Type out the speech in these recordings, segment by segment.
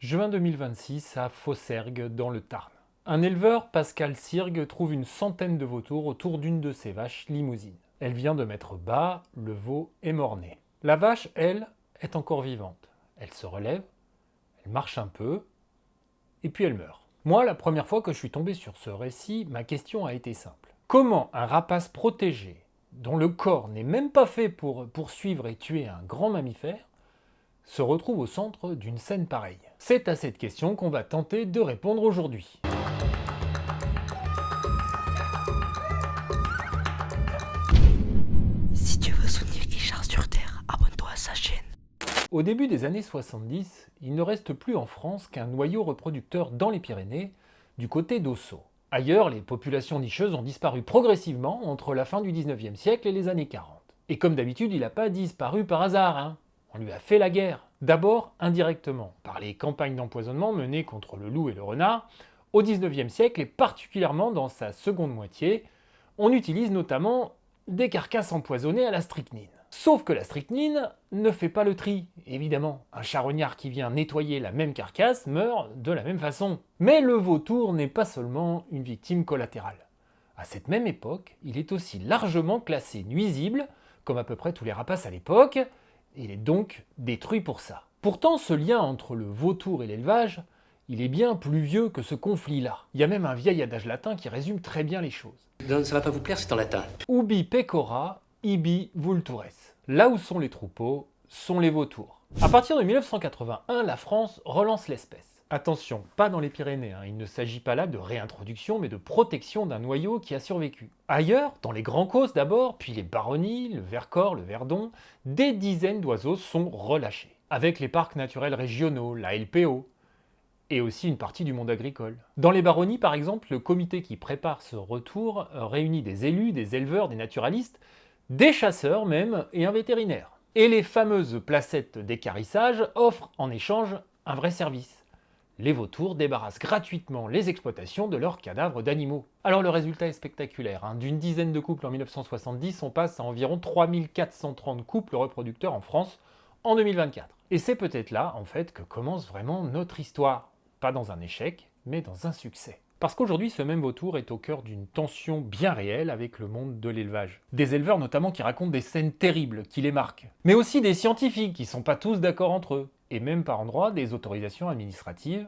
Juin 2026 à Fossergues dans le Tarn. Un éleveur, Pascal Sirgue, trouve une centaine de vautours autour d'une de ses vaches limousines. Elle vient de mettre bas, le veau est mort-né. La vache, elle, est encore vivante. Elle se relève, elle marche un peu, et puis elle meurt. Moi, la première fois que je suis tombé sur ce récit, ma question a été simple. Comment un rapace protégé, dont le corps n'est même pas fait pour poursuivre et tuer un grand mammifère, se retrouve au centre d'une scène pareille? C'est à cette question qu'on va tenter de répondre aujourd'hui. Si tu veux soutenir Richard sur Terre, abonne-toi à sa chaîne. Au début des années 70, il ne reste plus en France qu'un noyau reproducteur dans les Pyrénées, du côté d'Ossau. Ailleurs, les populations nicheuses ont disparu progressivement entre la fin du 19e siècle et les années 40. Et comme d'habitude, il n'a pas disparu par hasard, hein. On lui a fait la guerre. D'abord indirectement, par les campagnes d'empoisonnement menées contre le loup et le renard. Au 19e siècle, et particulièrement dans sa seconde moitié, on utilise notamment des carcasses empoisonnées à la strychnine. Sauf que la strychnine ne fait pas le tri, évidemment. Un charognard qui vient nettoyer la même carcasse meurt de la même façon. Mais le vautour n'est pas seulement une victime collatérale. À cette même époque, il est aussi largement classé nuisible, comme à peu près tous les rapaces à l'époque, et il est donc détruit pour ça. Pourtant, ce lien entre le vautour et l'élevage, il est bien plus vieux que ce conflit-là. Il y a même un vieil adage latin qui résume très bien les choses. Non, ça va pas vous plaire, c'est en latin. Ubi pecora, ibi vultures. Là où sont les troupeaux, sont les vautours. À partir de 1981, la France relance l'espèce. Attention, pas dans les Pyrénées, hein. Il ne s'agit pas là de réintroduction, mais de protection d'un noyau qui a survécu. Ailleurs, dans les grands causses d'abord, puis les baronnies, le Vercors, le Verdon, des dizaines d'oiseaux sont relâchés. Avec les parcs naturels régionaux, la LPO, et aussi une partie du monde agricole. Dans les baronnies, par exemple, le comité qui prépare ce retour réunit des élus, des éleveurs, des naturalistes, des chasseurs même, et un vétérinaire. Et les fameuses placettes d'équarrissage offrent en échange un vrai service. Les vautours débarrassent gratuitement les exploitations de leurs cadavres d'animaux. Alors le résultat est spectaculaire, hein. D'une dizaine de couples en 1970, on passe à environ 3430 couples reproducteurs en France en 2024. Et c'est peut-être là, en fait, que commence vraiment notre histoire. Pas dans un échec, mais dans un succès. Parce qu'aujourd'hui, ce même vautour est au cœur d'une tension bien réelle avec le monde de l'élevage. Des éleveurs notamment qui racontent des scènes terribles qui les marquent. Mais aussi des scientifiques qui sont pas tous d'accord entre eux. Et même par endroits des autorisations administratives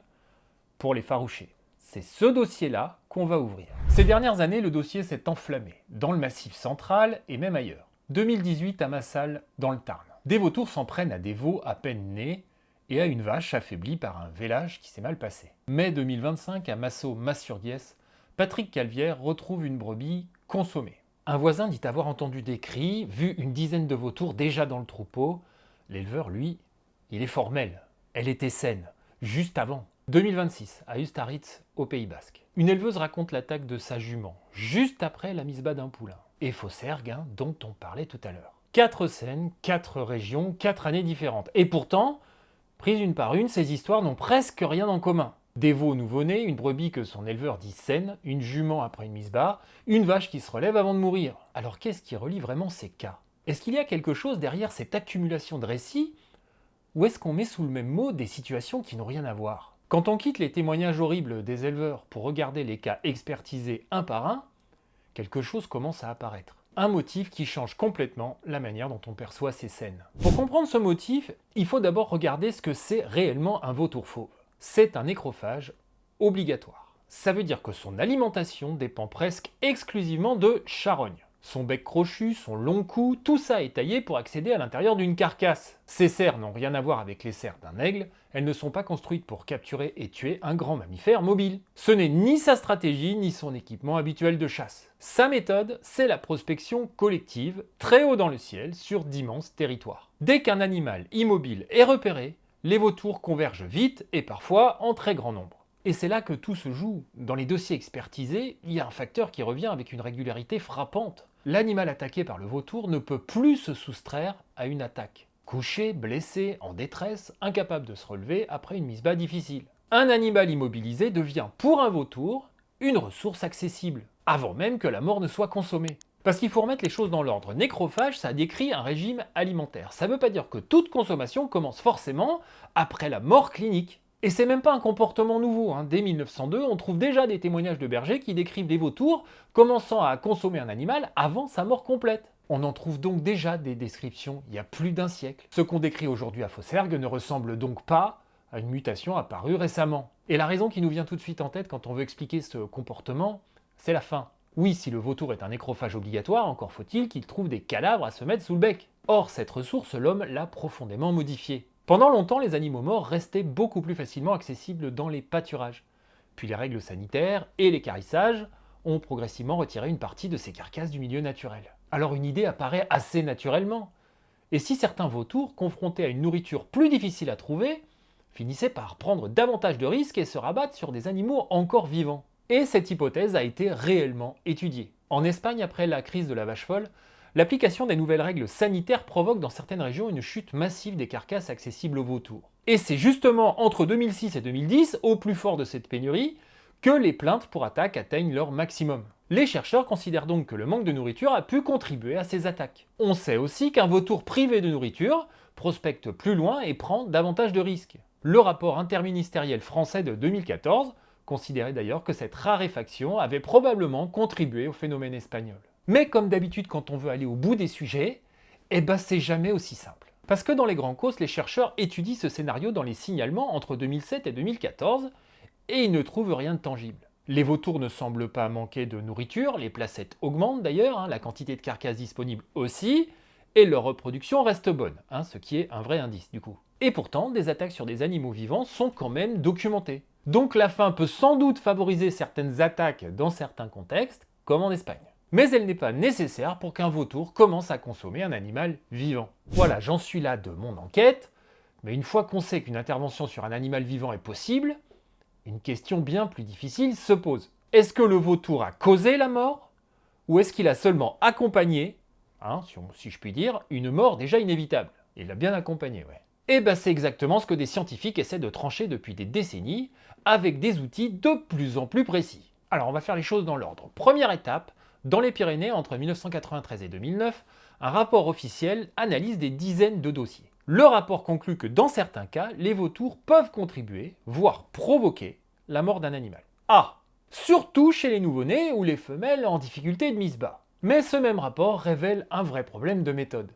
pour les faroucher. C'est ce dossier-là qu'on va ouvrir. Ces dernières années, le dossier s'est enflammé, dans le Massif central et même ailleurs. 2018 à Massal, dans le Tarn. Des vautours s'en prennent à des veaux à peine nés et à une vache affaiblie par un vélage qui s'est mal passé. Mai 2025 à Massot-Mas-sur-Diesse, Patrick Calvière retrouve une brebis consommée. Un voisin dit avoir entendu des cris, vu une dizaine de vautours déjà dans le troupeau. L'éleveur, lui, il est formel. Elle était saine, juste avant. 2026, à Ustaritz, au Pays Basque. Une éleveuse raconte l'attaque de sa jument, juste après la mise bas d'un poulain. Et Fossergues, hein, dont on parlait tout à l'heure. 4 scènes, 4 régions, 4 années différentes. Et pourtant, prises une par une, ces histoires n'ont presque rien en commun. Des veaux nouveau-nés, une brebis que son éleveur dit saine, une jument après une mise bas, une vache qui se relève avant de mourir. Alors qu'est-ce qui relie vraiment ces cas? Est-ce qu'il y a quelque chose derrière cette accumulation de récits? Ou est-ce qu'on met sous le même mot des situations qui n'ont rien à voir? Quand on quitte les témoignages horribles des éleveurs pour regarder les cas expertisés un par un, quelque chose commence à apparaître. Un motif qui change complètement la manière dont on perçoit ces scènes. Pour comprendre ce motif, il faut d'abord regarder ce que c'est réellement un vautour fauve. C'est un nécrophage obligatoire. Ça veut dire que son alimentation dépend presque exclusivement de charogne. Son bec crochu, son long cou, tout ça est taillé pour accéder à l'intérieur d'une carcasse. Ces serres n'ont rien à voir avec les serres d'un aigle, elles ne sont pas construites pour capturer et tuer un grand mammifère mobile. Ce n'est ni sa stratégie, ni son équipement habituel de chasse. Sa méthode, c'est la prospection collective, très haut dans le ciel, sur d'immenses territoires. Dès qu'un animal immobile est repéré, les vautours convergent vite et parfois en très grand nombre. Et c'est là que tout se joue. Dans les dossiers expertisés, il y a un facteur qui revient avec une régularité frappante. L'animal attaqué par le vautour ne peut plus se soustraire à une attaque. Couché, blessé, en détresse, incapable de se relever après une mise bas difficile. Un animal immobilisé devient pour un vautour une ressource accessible, avant même que la mort ne soit consommée. Parce qu'il faut remettre les choses dans l'ordre. Nécrophage, ça décrit un régime alimentaire. Ça ne veut pas dire que toute consommation commence forcément après la mort clinique. Et c'est même pas un comportement nouveau, hein. Dès 1902, on trouve déjà des témoignages de bergers qui décrivent des vautours commençant à consommer un animal avant sa mort complète. On en trouve donc déjà des descriptions il y a plus d'un siècle. Ce qu'on décrit aujourd'hui à Fossergues ne ressemble donc pas à une mutation apparue récemment. Et la raison qui nous vient tout de suite en tête quand on veut expliquer ce comportement, c'est la faim. Oui, si le vautour est un nécrophage obligatoire, encore faut-il qu'il trouve des cadavres à se mettre sous le bec. Or, cette ressource, l'homme l'a profondément modifiée. Pendant longtemps, les animaux morts restaient beaucoup plus facilement accessibles dans les pâturages. Puis les règles sanitaires et l'équarrissage ont progressivement retiré une partie de ces carcasses du milieu naturel. Alors une idée apparaît assez naturellement. Et si certains vautours, confrontés à une nourriture plus difficile à trouver, finissaient par prendre davantage de risques et se rabattre sur des animaux encore vivants? Et cette hypothèse a été réellement étudiée. En Espagne, après la crise de la vache folle, l'application des nouvelles règles sanitaires provoque dans certaines régions une chute massive des carcasses accessibles aux vautours. Et c'est justement entre 2006 et 2010, au plus fort de cette pénurie, que les plaintes pour attaque atteignent leur maximum. Les chercheurs considèrent donc que le manque de nourriture a pu contribuer à ces attaques. On sait aussi qu'un vautour privé de nourriture prospecte plus loin et prend davantage de risques. Le rapport interministériel français de 2014 considérait d'ailleurs que cette raréfaction avait probablement contribué au phénomène espagnol. Mais comme d'habitude quand on veut aller au bout des sujets, c'est jamais aussi simple. Parce que dans les grands causes, les chercheurs étudient ce scénario dans les signalements entre 2007 et 2014 et ils ne trouvent rien de tangible. Les vautours ne semblent pas manquer de nourriture, les placettes augmentent d'ailleurs, la quantité de carcasses disponibles aussi, et leur reproduction reste bonne, ce qui est un vrai indice du coup. Et pourtant, des attaques sur des animaux vivants sont quand même documentées. Donc la faim peut sans doute favoriser certaines attaques dans certains contextes, comme en Espagne. Mais elle n'est pas nécessaire pour qu'un vautour commence à consommer un animal vivant. Voilà, j'en suis là de mon enquête, mais une fois qu'on sait qu'une intervention sur un animal vivant est possible, une question bien plus difficile se pose. Est-ce que le vautour a causé la mort, ou est-ce qu'il a seulement accompagné, si je puis dire, une mort déjà inévitable? Il l'a bien accompagné, ouais. Et c'est exactement ce que des scientifiques essaient de trancher depuis des décennies, avec des outils de plus en plus précis. Alors on va faire les choses dans l'ordre. Première étape, dans les Pyrénées, entre 1993 et 2009, un rapport officiel analyse des dizaines de dossiers. Le rapport conclut que dans certains cas, les vautours peuvent contribuer, voire provoquer, la mort d'un animal. Surtout chez les nouveau-nés ou les femelles en difficulté de mise bas. Mais ce même rapport révèle un vrai problème de méthode.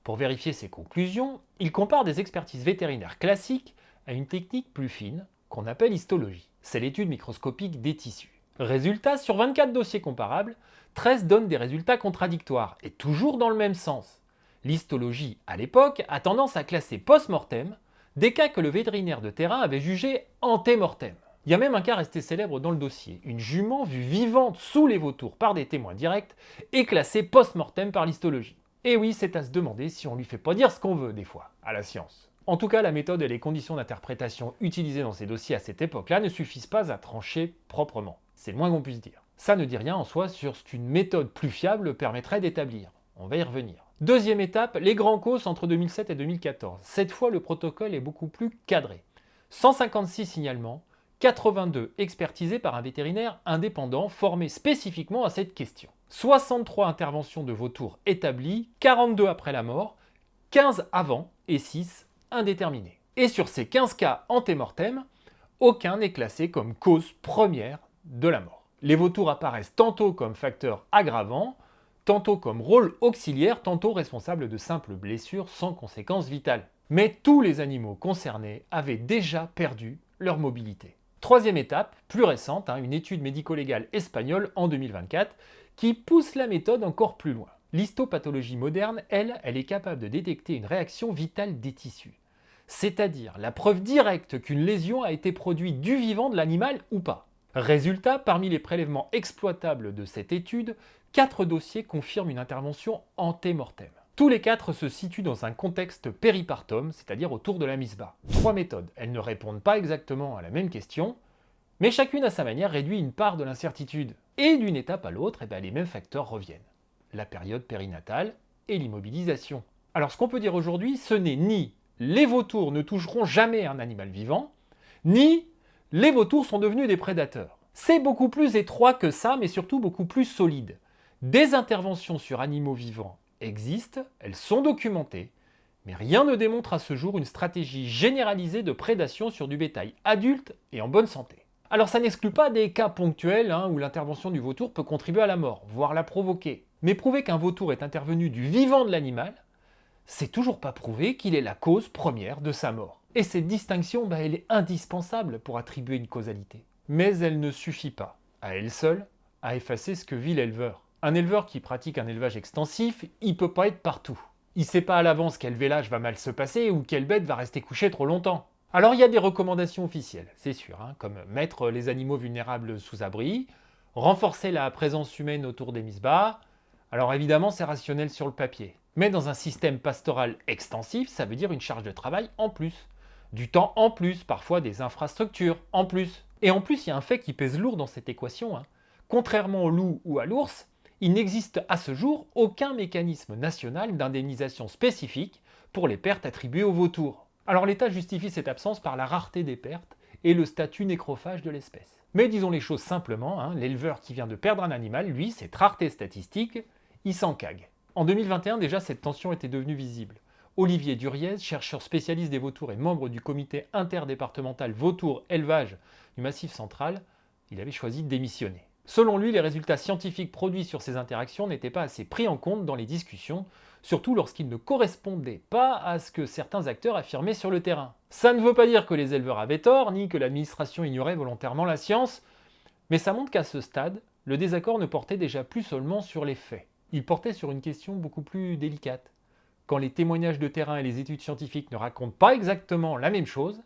Pour vérifier ces conclusions, il compare des expertises vétérinaires classiques à une technique plus fine qu'on appelle histologie. C'est l'étude microscopique des tissus. Résultat, sur 24 dossiers comparables, 13 donnent des résultats contradictoires, et toujours dans le même sens. L'histologie, à l'époque, a tendance à classer post-mortem des cas que le vétérinaire de terrain avait jugés ante-mortem. Il y a même un cas resté célèbre dans le dossier. Une jument vue vivante sous les vautours par des témoins directs est classée post-mortem par l'histologie. Et oui, c'est à se demander si on lui fait pas dire ce qu'on veut des fois, à la science. En tout cas, la méthode et les conditions d'interprétation utilisées dans ces dossiers à cette époque-là ne suffisent pas à trancher proprement. C'est le moins qu'on puisse dire. Ça ne dit rien en soi sur ce qu'une méthode plus fiable permettrait d'établir. On va y revenir. Deuxième étape, les grands causes entre 2007 et 2014. Cette fois, le protocole est beaucoup plus cadré. 156 signalements, 82 expertisés par un vétérinaire indépendant formé spécifiquement à cette question. 63 interventions de vautours établies, 42 après la mort, 15 avant et 6 indéterminés. Et sur ces 15 cas ante-mortem, aucun n'est classé comme cause première de la mort. Les vautours apparaissent tantôt comme facteur aggravant, tantôt comme rôle auxiliaire, tantôt responsable de simples blessures sans conséquences vitales. Mais tous les animaux concernés avaient déjà perdu leur mobilité. Troisième étape, plus récente, une étude médico-légale espagnole en 2024 qui pousse la méthode encore plus loin. L'histopathologie moderne, elle est capable de détecter une réaction vitale des tissus. C'est-à-dire la preuve directe qu'une lésion a été produite du vivant de l'animal ou pas. Résultat, parmi les prélèvements exploitables de cette étude, 4 dossiers confirment une intervention ante-mortem. Tous les 4 se situent dans un contexte péripartum, c'est-à-dire autour de la mise bas. 3 méthodes, elles ne répondent pas exactement à la même question, mais chacune à sa manière réduit une part de l'incertitude. Et d'une étape à l'autre, les mêmes facteurs reviennent. La période périnatale et l'immobilisation. Alors ce qu'on peut dire aujourd'hui, ce n'est ni les vautours ne toucheront jamais un animal vivant, ni les vautours sont devenus des prédateurs. C'est beaucoup plus étroit que ça, mais surtout beaucoup plus solide. Des interventions sur animaux vivants existent, elles sont documentées, Mais rien ne démontre à ce jour une stratégie généralisée de prédation sur du bétail adulte et en bonne santé. Alors ça n'exclut pas des cas ponctuels où l'intervention du vautour peut contribuer à la mort, voire la provoquer. Mais prouver qu'un vautour est intervenu du vivant de l'animal, c'est toujours pas prouvé qu'il est la cause première de sa mort. Et cette distinction, elle est indispensable pour attribuer une causalité. Mais elle ne suffit pas, à elle seule, à effacer ce que vit l'éleveur. Un éleveur qui pratique un élevage extensif, il peut pas être partout. Il sait pas à l'avance quel vélage va mal se passer ou quelle bête va rester couchée trop longtemps. Alors il y a des recommandations officielles, c'est sûr, comme mettre les animaux vulnérables sous abri, renforcer la présence humaine autour des misbahs. Alors évidemment c'est rationnel sur le papier, mais dans un système pastoral extensif, ça veut dire une charge de travail en plus, du temps en plus, parfois des infrastructures en plus. Et en plus il y a un fait qui pèse lourd dans cette équation. Contrairement au loup ou à l'ours, il n'existe à ce jour aucun mécanisme national d'indemnisation spécifique pour les pertes attribuées aux vautours. Alors l'État justifie cette absence par la rareté des pertes et le statut nécrophage de l'espèce. Mais disons les choses simplement, l'éleveur qui vient de perdre un animal, lui, cette rareté statistique, il s'en cague. En 2021 déjà, cette tension était devenue visible. Olivier Duriez, chercheur spécialiste des vautours et membre du comité interdépartemental vautours élevage du Massif central, il avait choisi de démissionner. Selon lui, les résultats scientifiques produits sur ces interactions n'étaient pas assez pris en compte dans les discussions, surtout lorsqu'ils ne correspondaient pas à ce que certains acteurs affirmaient sur le terrain. Ça ne veut pas dire que les éleveurs avaient tort, ni que l'administration ignorait volontairement la science, mais ça montre qu'à ce stade, le désaccord ne portait déjà plus seulement sur les faits. Il portait sur une question beaucoup plus délicate. Quand les témoignages de terrain et les études scientifiques ne racontent pas exactement la même chose,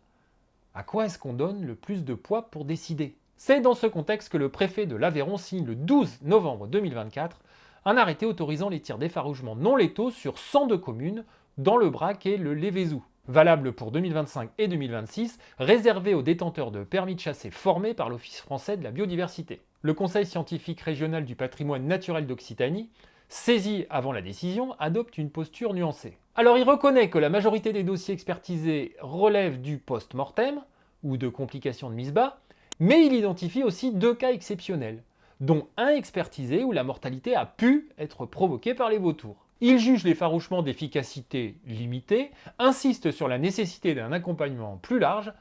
à quoi est-ce qu'on donne le plus de poids pour décider ? C'est dans ce contexte que le préfet de l'Aveyron signe le 12 novembre 2024 un arrêté autorisant les tirs d'effarouchement non létaux sur 102 communes dans le Brac et le Lévézou, valable pour 2025 et 2026, réservé aux détenteurs de permis de chasser formés par l'Office français de la biodiversité. Le Conseil scientifique régional du patrimoine naturel d'Occitanie, saisi avant la décision, adopte une posture nuancée. Alors il reconnaît que la majorité des dossiers expertisés relèvent du post-mortem ou de complications de mise-bas, mais il identifie aussi 2 cas exceptionnels, dont un expertisé où la mortalité a pu être provoquée par les vautours. Il juge l'effarouchement d'efficacité limitée, insiste sur la nécessité d'un accompagnement plus large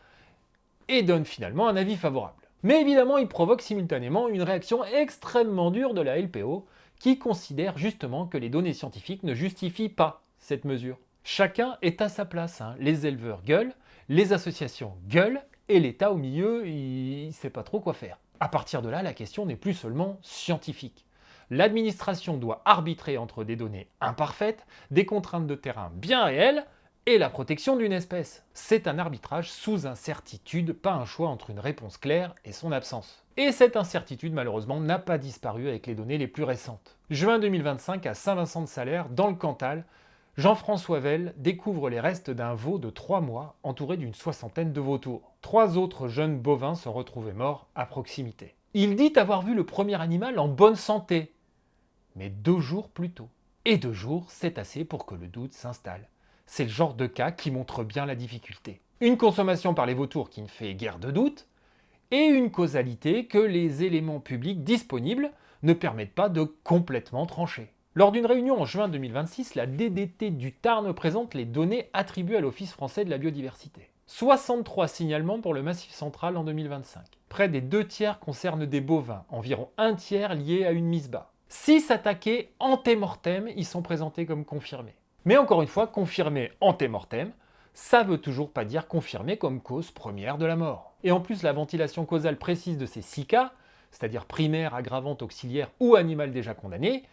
et donne finalement un avis favorable. Mais évidemment, il provoque simultanément une réaction extrêmement dure de la LPO qui considère justement que les données scientifiques ne justifient pas cette mesure. Chacun est à sa place, Les éleveurs gueulent, les associations gueulent, et l'État au milieu, il ne sait pas trop quoi faire. À partir de là, la question n'est plus seulement scientifique. L'administration doit arbitrer entre des données imparfaites, des contraintes de terrain bien réelles, et la protection d'une espèce. C'est un arbitrage sous incertitude, pas un choix entre une réponse claire et son absence. Et cette incertitude, malheureusement, n'a pas disparu avec les données les plus récentes. Juin 2025, à Saint-Vincent-de-Salers, dans le Cantal, Jean-François Velle découvre les restes d'un veau de 3 mois entouré d'une 60aine de vautours. 3 autres jeunes bovins sont retrouvés morts à proximité. Il dit avoir vu le premier animal en bonne santé, mais 2 jours plus tôt. Et 2 jours, c'est assez pour que le doute s'installe. C'est le genre de cas qui montre bien la difficulté. Une consommation par les vautours qui ne fait guère de doute, et une causalité que les éléments publics disponibles ne permettent pas de complètement trancher. Lors d'une réunion en juin 2026, la DDT du Tarn présente les données attribuées à l'Office français de la biodiversité. 63 signalements pour le Massif central en 2025. Près des 2 tiers concernent des bovins, environ 1 tiers liés à une mise-bas. 6 attaqués antémortem y sont présentés comme confirmés. Mais encore une fois, confirmé antémortem, ça veut toujours pas dire confirmé comme cause première de la mort. Et en plus, la ventilation causale précise de ces 6 cas, c'est-à-dire primaire, aggravante, auxiliaire ou animal déjà condamné,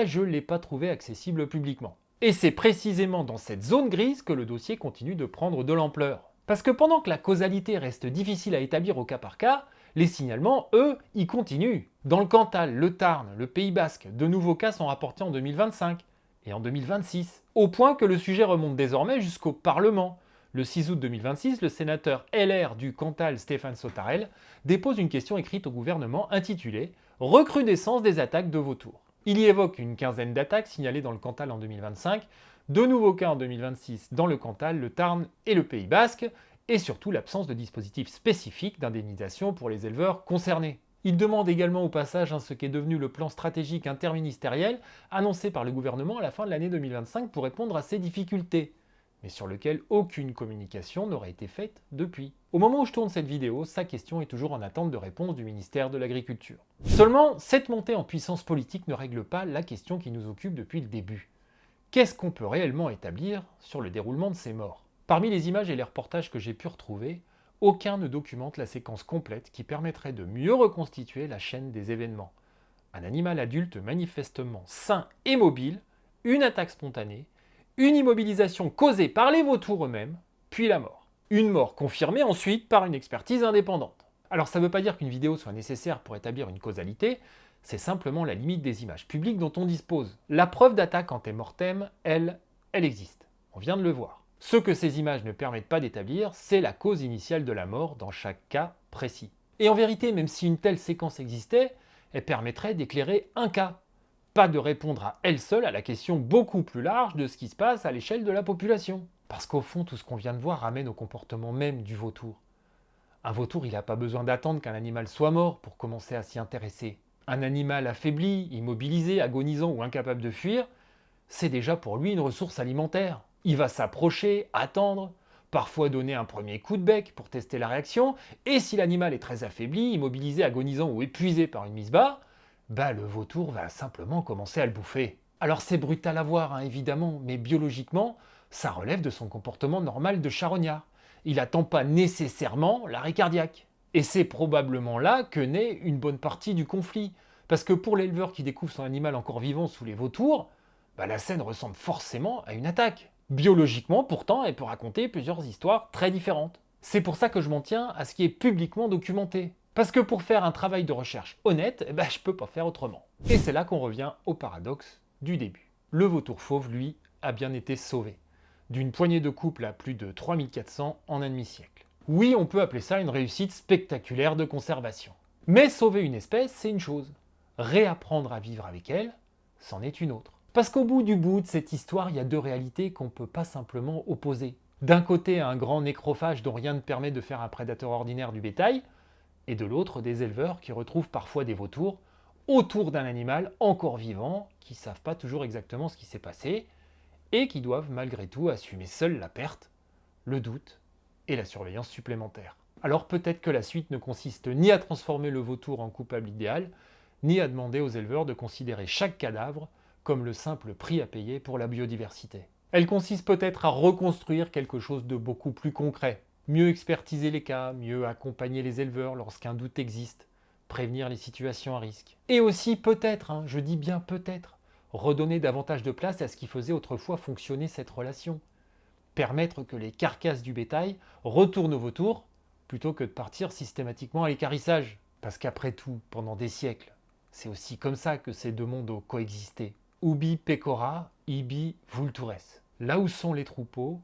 je ne l'ai pas trouvé accessible publiquement. Et c'est précisément dans cette zone grise que le dossier continue de prendre de l'ampleur. Parce que pendant que la causalité reste difficile à établir au cas par cas, les signalements, eux, y continuent. Dans le Cantal, le Tarn, le Pays Basque, de nouveaux cas sont rapportés en 2025 et en 2026. Au point que le sujet remonte désormais jusqu'au Parlement. Le 6 août 2026, le sénateur LR du Cantal, Stéphane Sautarel, dépose une question écrite au gouvernement intitulée « Recrudescence des attaques de vautours ». Il y évoque une quinzaine d'attaques signalées dans le Cantal en 2025, 2 nouveaux cas en 2026 dans le Cantal, le Tarn et le Pays Basque, et surtout l'absence de dispositifs spécifiques d'indemnisation pour les éleveurs concernés. Il demande également au passage ce qu'est devenu le plan stratégique interministériel annoncé par le gouvernement à la fin de l'année 2025 pour répondre à ces difficultés. mais sur lequel aucune communication n'aurait été faite depuis. Au moment où je tourne cette vidéo, sa question est toujours en attente de réponse du ministère de l'Agriculture. Seulement, cette montée en puissance politique ne règle pas la question qui nous occupe depuis le début. Qu'est-ce qu'on peut réellement établir sur le déroulement de ces morts? Parmi les images et les reportages que j'ai pu retrouver, aucun ne documente la séquence complète qui permettrait de mieux reconstituer la chaîne des événements. Un animal adulte manifestement sain et mobile, une attaque spontanée, une immobilisation causée par les vautours eux-mêmes, puis la mort. Une mort confirmée ensuite par une expertise indépendante. Alors ça ne veut pas dire qu'une vidéo soit nécessaire pour établir une causalité, c'est simplement la limite des images publiques dont on dispose. La preuve d'attaque ante-mortem, elle existe. On vient de le voir. Ce que ces images ne permettent pas d'établir, c'est la cause initiale de la mort dans chaque cas précis. Et en vérité, même si une telle séquence existait, elle permettrait d'éclairer un cas, pas de répondre à elle seule à la question beaucoup plus large de ce qui se passe à l'échelle de la population. Parce qu'au fond, tout ce qu'on vient de voir ramène au comportement même du vautour. Un vautour, il n'a pas besoin d'attendre qu'un animal soit mort pour commencer à s'y intéresser. Un animal affaibli, immobilisé, agonisant ou incapable de fuir, c'est déjà pour lui une ressource alimentaire. Il va s'approcher, attendre, parfois donner un premier coup de bec pour tester la réaction, et si l'animal est très affaibli, immobilisé, agonisant ou épuisé par une mise bas, le vautour va simplement commencer à le bouffer. Alors c'est brutal à voir, hein, évidemment, mais biologiquement, ça relève de son comportement normal de charognard. Il n'attend pas nécessairement l'arrêt cardiaque. Et c'est probablement là que naît une bonne partie du conflit. Parce que pour l'éleveur qui découvre son animal encore vivant sous les vautours, la scène ressemble forcément à une attaque. Biologiquement, pourtant, elle peut raconter plusieurs histoires très différentes. C'est pour ça que je m'en tiens à ce qui est publiquement documenté. Parce que pour faire un travail de recherche honnête, je peux pas faire autrement. Et c'est là qu'on revient au paradoxe du début. Le vautour fauve, lui, a bien été sauvé. D'une poignée de couples à plus de 3400 en un demi-siècle. Oui, on peut appeler ça une réussite spectaculaire de conservation. Mais sauver une espèce, c'est une chose. Réapprendre à vivre avec elle, c'en est une autre. Parce qu'au bout du bout de cette histoire, il y a deux réalités qu'on ne peut pas simplement opposer. D'un côté, un grand nécrophage dont rien ne permet de faire un prédateur ordinaire du bétail, et de l'autre, des éleveurs qui retrouvent parfois des vautours autour d'un animal encore vivant, qui ne savent pas toujours exactement ce qui s'est passé, et qui doivent malgré tout assumer seuls la perte, le doute et la surveillance supplémentaire. Alors peut-être que la suite ne consiste ni à transformer le vautour en coupable idéal, ni à demander aux éleveurs de considérer chaque cadavre comme le simple prix à payer pour la biodiversité. Elle consiste peut-être à reconstruire quelque chose de beaucoup plus concret, mieux expertiser les cas, mieux accompagner les éleveurs lorsqu'un doute existe, prévenir les situations à risque. Et aussi peut-être, je dis bien peut-être, redonner davantage de place à ce qui faisait autrefois fonctionner cette relation. Permettre que les carcasses du bétail retournent aux vautours plutôt que de partir systématiquement à l'équarrissage. Parce qu'après tout, pendant des siècles, c'est aussi comme ça que ces deux mondes ont coexisté. Ubi pecora, ibi vultures. Là où sont les troupeaux,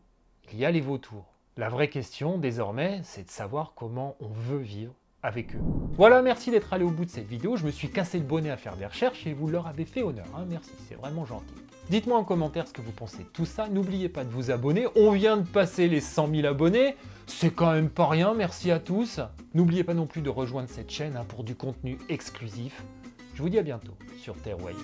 il y a les vautours. La vraie question, désormais, c'est de savoir comment on veut vivre avec eux. Voilà, merci d'être allé au bout de cette vidéo. Je me suis cassé le bonnet à faire des recherches et vous leur avez fait honneur. Merci, c'est vraiment gentil. Dites-moi en commentaire ce que vous pensez de tout ça. N'oubliez pas de vous abonner. On vient de passer les 100 000 abonnés. C'est quand même pas rien, merci à tous. N'oubliez pas non plus de rejoindre cette chaîne pour du contenu exclusif. Je vous dis à bientôt sur Terre Wave.